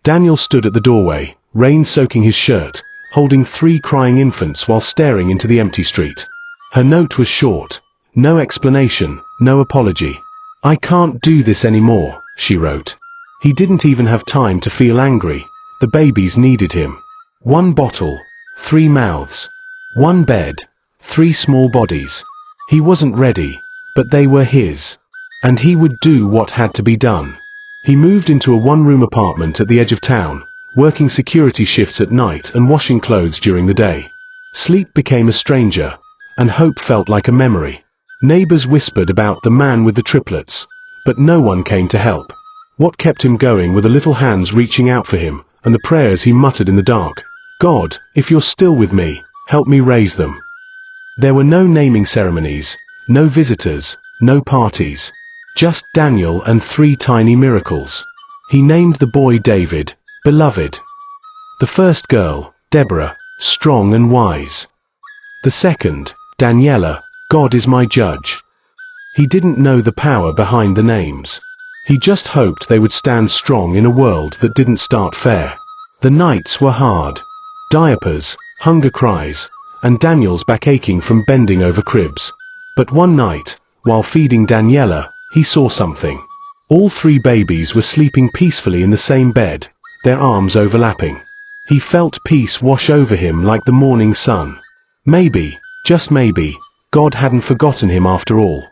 Daniel stood at the doorway, rain soaking his shirt, holding 3 crying infants while staring into the empty street. Her note was short. No explanation, no apology. "I can't do this anymore," she wrote. He didn't even have time to feel angry. The babies needed him. 1 bottle, 3 mouths. 1 bed, 3 small bodies. He wasn't ready, but they were his. And he would do what had to be done. He moved into a 1-room apartment at the edge of town, working security shifts at night and washing clothes during the day. Sleep became a stranger, and hope felt like a memory. Neighbors whispered about the man with the triplets, but no one came to help. What kept him going were the little hands reaching out for him, and the prayers he muttered in the dark. "God, if you're still with me, help me raise them." There were no naming ceremonies, no visitors, no parties. Just Daniel and 3 tiny miracles. He named the boy David, beloved. The first girl, Deborah, strong and wise. The second, Daniella, God is my judge. He didn't know the power behind the names. He just hoped they would stand strong in a world that didn't start fair. The nights were hard. Diapers, hunger cries, and Daniel's back aching from bending over cribs. But one night, while feeding Daniella, he saw something. All 3 babies were sleeping peacefully in the same bed, their arms overlapping. He felt peace wash over him like the morning sun. Maybe, just maybe, God hadn't forgotten him after all.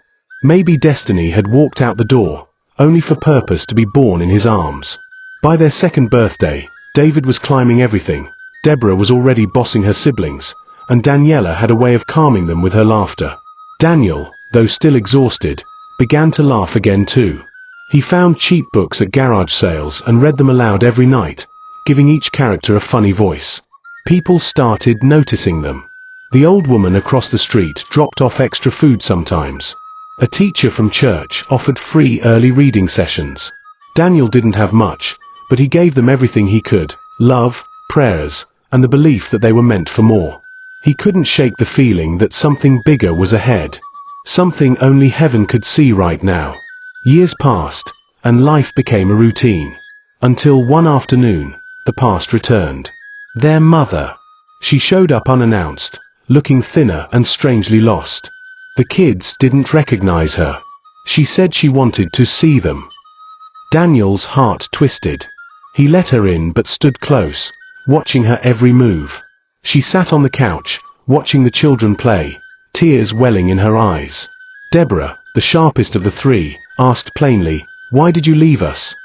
Maybe destiny had walked out the door, only for purpose to be born in his arms. By their 2nd birthday, David was climbing everything, Deborah was already bossing her siblings, and Daniella had a way of calming them with her laughter. Daniel, though still exhausted, began to laugh again too. He found cheap books at garage sales and read them aloud every night, giving each character a funny voice. People started noticing them. The old woman across the street dropped off extra food sometimes. A teacher from church offered free early reading sessions. Daniel didn't have much, but he gave them everything he could: love, prayers, and the belief that they were meant for more. He couldn't shake the feeling that something bigger was ahead. Something only heaven could see right now. Years passed, and life became a routine. Until one afternoon, the past returned. Their mother. She showed up unannounced, looking thinner and strangely lost. The kids didn't recognize her. She said she wanted to see them. Daniel's heart twisted. He let her in but stood close, watching her every move. She sat on the couch, watching the children play, tears welling in her eyes. Deborah, the sharpest of the 3, asked plainly, "Why did you leave us?"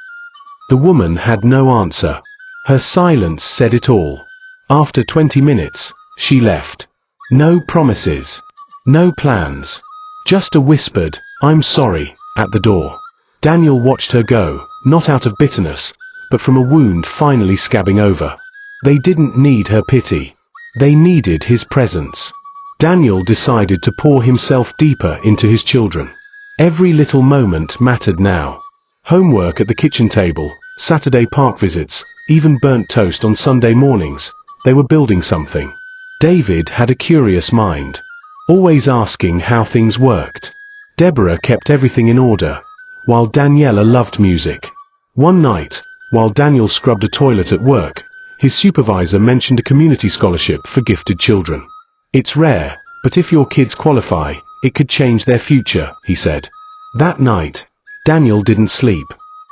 The woman had no answer. Her silence said it all. After 20 minutes, she left. No promises. No plans. Just a whispered, "I'm sorry," at the door. Daniel watched her go, not out of bitterness, but from a wound finally scabbing over. They didn't need her pity. They needed his presence. Daniel decided to pour himself deeper into his children. Every little moment mattered now. Homework at the kitchen table, Saturday park visits, even burnt toast on Sunday mornings. They were building something. David had a curious mind, always asking how things worked. Deborah kept everything in order, while Daniella loved music. One night, while Daniel scrubbed a toilet at work, his supervisor mentioned a community scholarship for gifted children. "It's rare, but if your kids qualify, it could change their future," he said. That night, Daniel didn't sleep.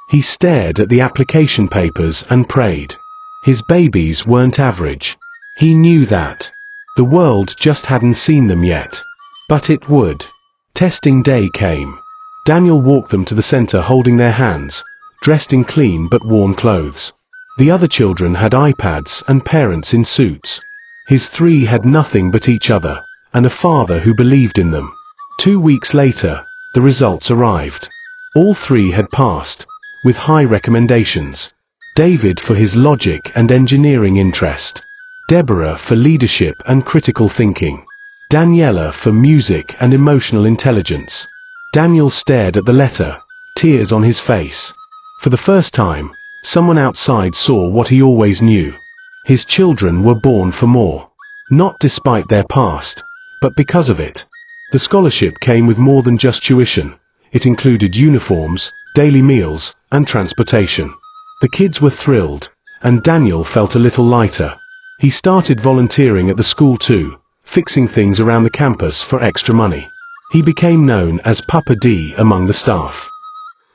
He stared at the application papers and prayed. His babies weren't average. He knew that. The world just hadn't seen them yet. But it would. Testing day came. Daniel walked them to the center holding their hands, dressed in clean but worn clothes. The other children had iPads and parents in suits. His 3 had nothing but each other, and a father who believed in them. 2 weeks later, the results arrived. All 3 had passed, with high recommendations. David for his logic and engineering interest. Deborah for leadership and critical thinking. Daniella for music and emotional intelligence. Daniel stared at the letter, tears on his face. For the first time, someone outside saw what he always knew. His children were born for more. Not despite their past, but because of it. The scholarship came with more than just tuition. It included uniforms, daily meals, and transportation. The kids were thrilled, and Daniel felt a little lighter. He started volunteering at the school too, fixing things around the campus for extra money. He became known as Papa D among the staff.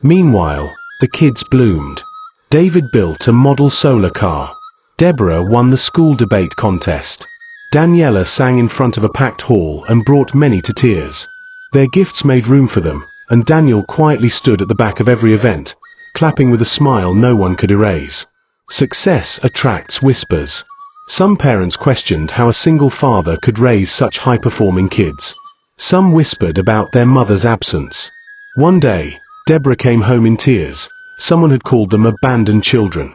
Meanwhile, the kids bloomed. David built a model solar car. Deborah won the school debate contest. Daniella sang in front of a packed hall and brought many to tears. Their gifts made room for them, and Daniel quietly stood at the back of every event, clapping with a smile no one could erase. Success attracts whispers. Some parents questioned how a single father could raise such high-performing kids. Some whispered about their mother's absence. One day, Deborah came home in tears. Someone had called them abandoned children.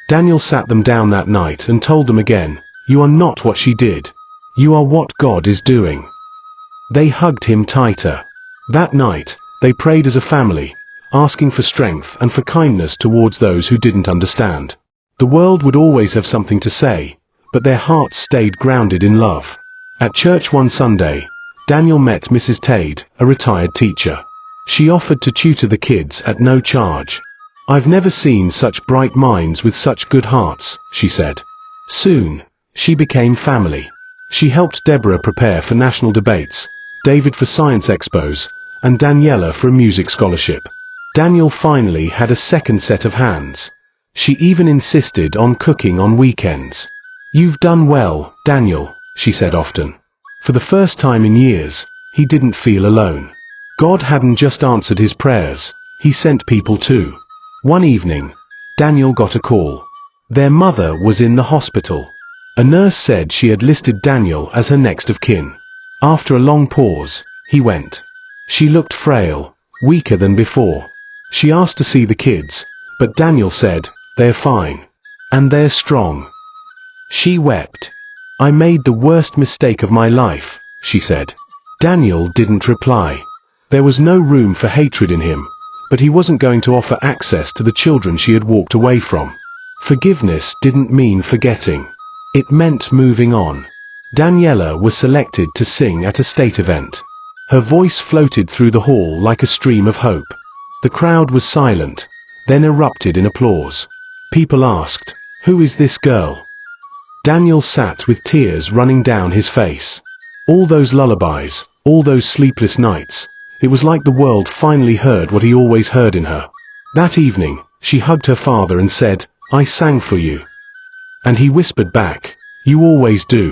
Daniel sat them down that night and told them again, "You are not what she did. You are what God is doing." They hugged him tighter. That night, they prayed as a family, asking for strength and for kindness towards those who didn't understand. The world would always have something to say, but their hearts stayed grounded in love. At church one Sunday, Daniel met Mrs. Tade, a retired teacher. She offered to tutor the kids at no charge. "I've never seen such bright minds with such good hearts," she said. Soon, she became family. She helped Deborah prepare for national debates, David for science expos, and Daniella for a music scholarship. Daniel finally had a second set of hands. She even insisted on cooking on weekends. "You've done well, Daniel," she said often. For the first time in years, he didn't feel alone. God hadn't just answered his prayers, he sent people too. One evening, Daniel got a call. Their mother was in the hospital. A nurse said she had listed Daniel as her next of kin. After a long pause, he went. She looked frail, weaker than before. She asked to see the kids, but Daniel said, "They're fine. And they're strong." She wept. "I made the worst mistake of my life," she said. Daniel didn't reply. There was no room for hatred in him, but he wasn't going to offer access to the children she had walked away from. Forgiveness didn't mean forgetting. It meant moving on. Daniella was selected to sing at a state event. Her voice floated through the hall like a stream of hope. The crowd was silent, then erupted in applause. People asked, "Who is this girl?" Daniel sat with tears running down his face. All those lullabies, all those sleepless nights, it was like the world finally heard what he always heard in her. That evening, she hugged her father and said, "I sang for you." And he whispered back, "You always do."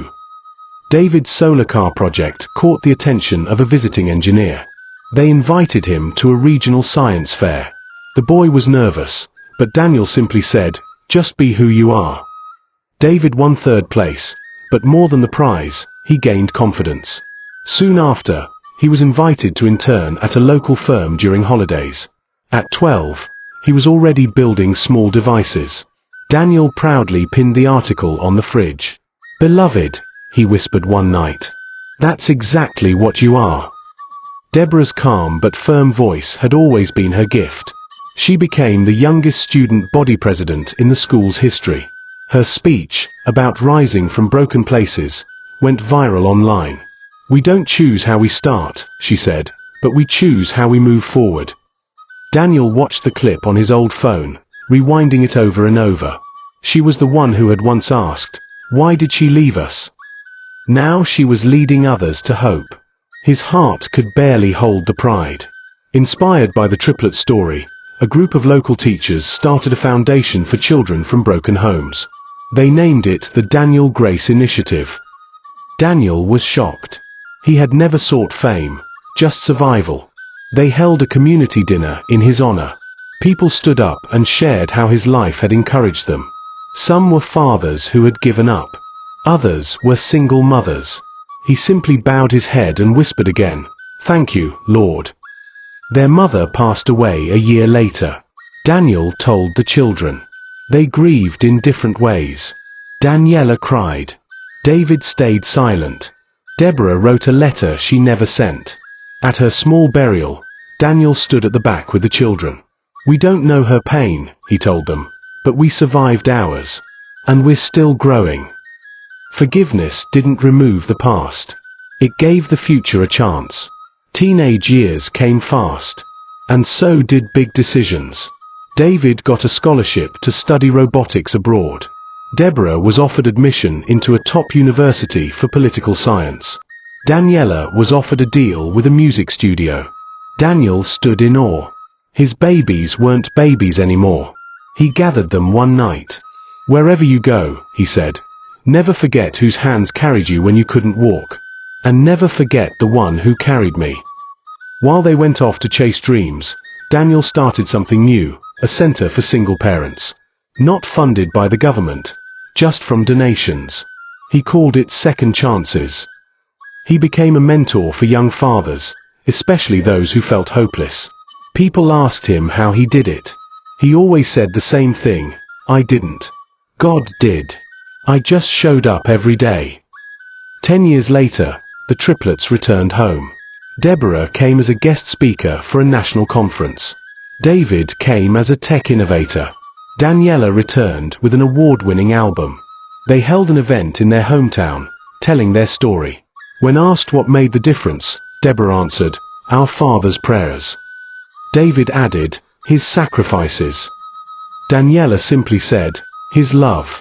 David's solar car project caught the attention of a visiting engineer. They invited him to a regional science fair. The boy was nervous, but Daniel simply said, "Just be who you are." David won third place, but more than the prize, he gained confidence. Soon after, he was invited to intern at a local firm during holidays. At 12, he was already building small devices. Daniel proudly pinned the article on the fridge. "Beloved," he whispered one night. "That's exactly what you are." Deborah's calm but firm voice had always been her gift. She became the youngest student body president in the school's history. Her speech, about rising from broken places, went viral online. "We don't choose how we start," she said, "but we choose how we move forward." Daniel watched the clip on his old phone, rewinding it over and over. She was the one who had once asked, "Why did she leave us?" Now she was leading others to hope. His heart could barely hold the pride. Inspired by the triplets story, a group of local teachers started a foundation for children from broken homes. They named it the Daniel Grace Initiative. Daniel was shocked. He had never sought fame, just survival. They held a community dinner in his honor. People stood up and shared how his life had encouraged them. Some were fathers who had given up. Others were single mothers. He simply bowed his head and whispered again, "Thank you, Lord." Their mother passed away a year later. Daniel told the children. They grieved in different ways. Daniella cried. David stayed silent. Deborah wrote a letter she never sent. At her small burial, Daniel stood at the back with the children. "We don't know her pain," he told them, "but we survived ours. And we're still growing." Forgiveness didn't remove the past. It gave the future a chance. Teenage years came fast. And so did big decisions. David got a scholarship to study robotics abroad. Deborah was offered admission into a top university for political science. Daniella was offered a deal with a music studio. Daniel stood in awe. His babies weren't babies anymore. He gathered them one night. "Wherever you go," he said, "never forget whose hands carried you when you couldn't walk. And never forget the one who carried me." While they went off to chase dreams, Daniel started something new, a center for single parents. Not funded by the government, just from donations. He called it Second Chances. He became a mentor for young fathers, especially those who felt hopeless. People asked him how he did it. He always said the same thing: "I didn't. God did. I just showed up every day." 10 years later, the triplets returned home. Deborah came as a guest speaker for a national conference. David came as a tech innovator. Daniella returned with an award-winning album. They held an event in their hometown, telling their story. When asked what made the difference, Deborah answered, "Our Father's prayers." David added, "His sacrifices." Daniella simply said, "His love."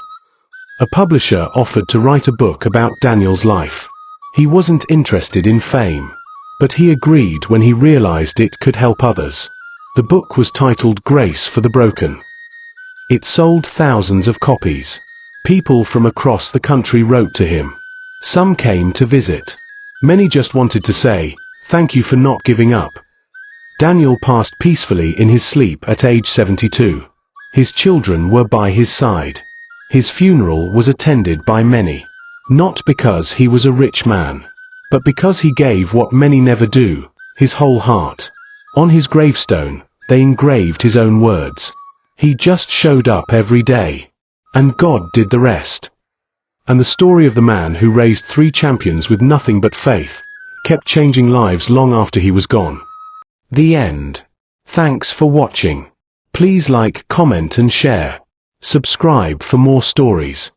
A publisher offered to write a book about Daniel's life. He wasn't interested in fame, but he agreed when he realized it could help others. The book was titled Grace for the Broken. It sold thousands of copies. People from across the country wrote to him. Some came to visit. Many just wanted to say, "Thank you for not giving up." Daniel passed peacefully in his sleep at age 72. His children were by his side. His funeral was attended by many. Not because he was a rich man, but because he gave what many never do, his whole heart. On his gravestone, they engraved his own words. He just showed up every day. And God did the rest. And the story of the man who raised 3 champions with nothing but faith, kept changing lives long after he was gone. The end. Thanks for watching. Please like, comment and share. Subscribe for more stories.